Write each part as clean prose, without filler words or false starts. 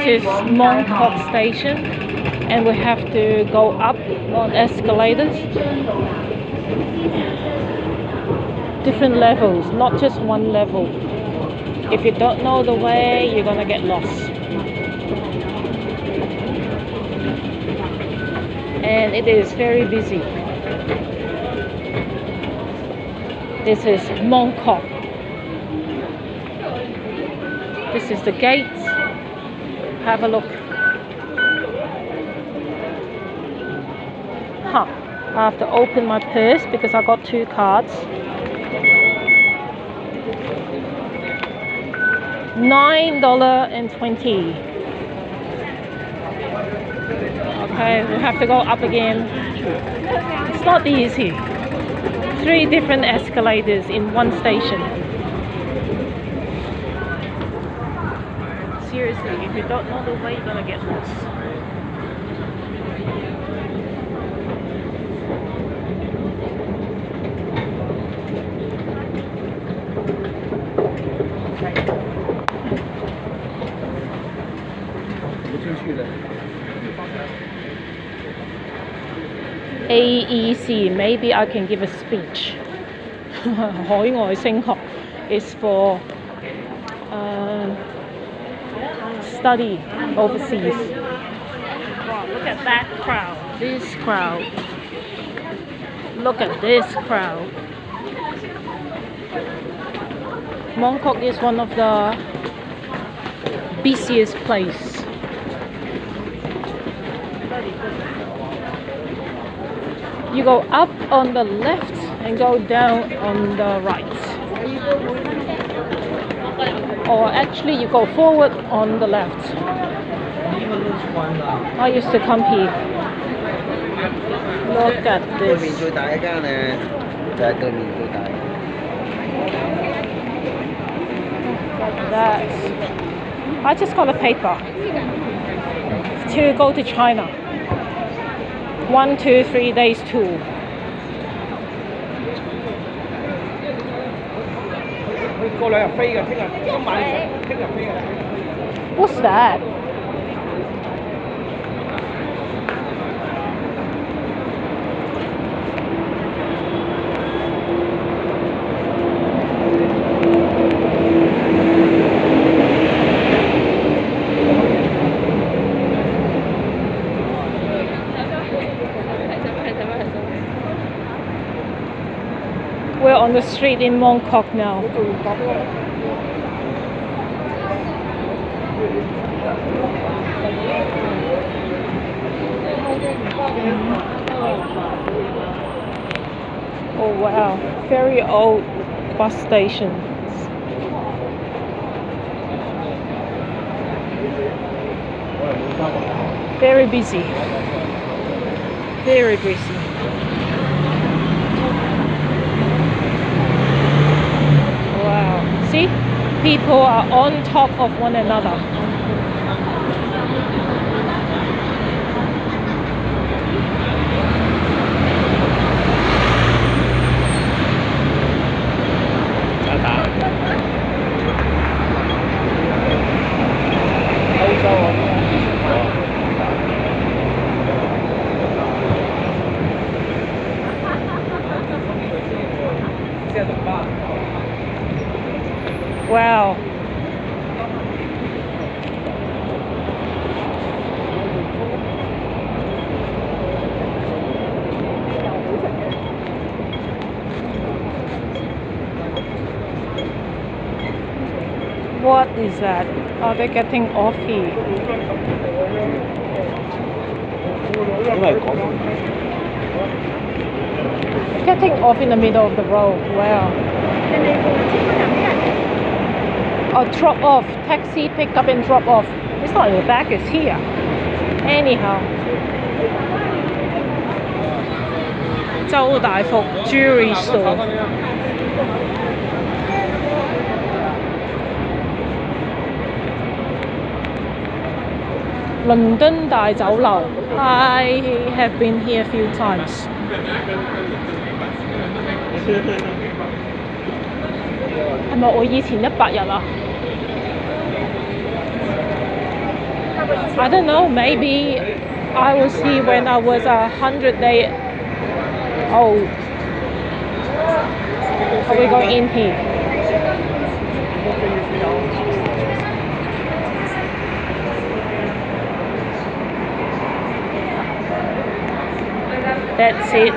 is Mong station, and we have to go up on escalators. Different levels, not just one level. If you don't know the way, you're gonna get lost. And it is very busy. This is Mong. This is the gate. Have a look. I have to open my purse because I got 2 cards. $9.20. Okay, we have to go up again. It's not easy. 3 different escalators in one station. Seriously, if you don't know the way, you're gonna get lost. AEC, maybe I can give a speech. 海外升學 is for study overseas. Wow, look at that crowd. This crowd. Look at this crowd. Mongkok is one of the busiest places. You go up on the left and go down on the right. Or actually you go forward on the left. I used to come here. Look at this. Like that. I just got a paper to go to China. 1, 2, 3 days tour. What's that? We're on the street in Mongkok now. Oh wow, very old bus stations. Very busy. Very busy. Wow, see? People are on top of one another. Wow. What is that? Are they getting off here? Getting off in the middle of the road. Wow. Oh, drop off. Taxi, pick up and drop off. It's not in the back, it's here. Anyhow. 周大福 Jewelry Store. London 大酒樓. I have been here a few times. Am I 我以前100日啊? I don't know, maybe I was here when I was 100 days old. Are we going in here? That's it.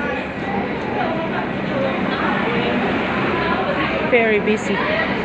Very busy.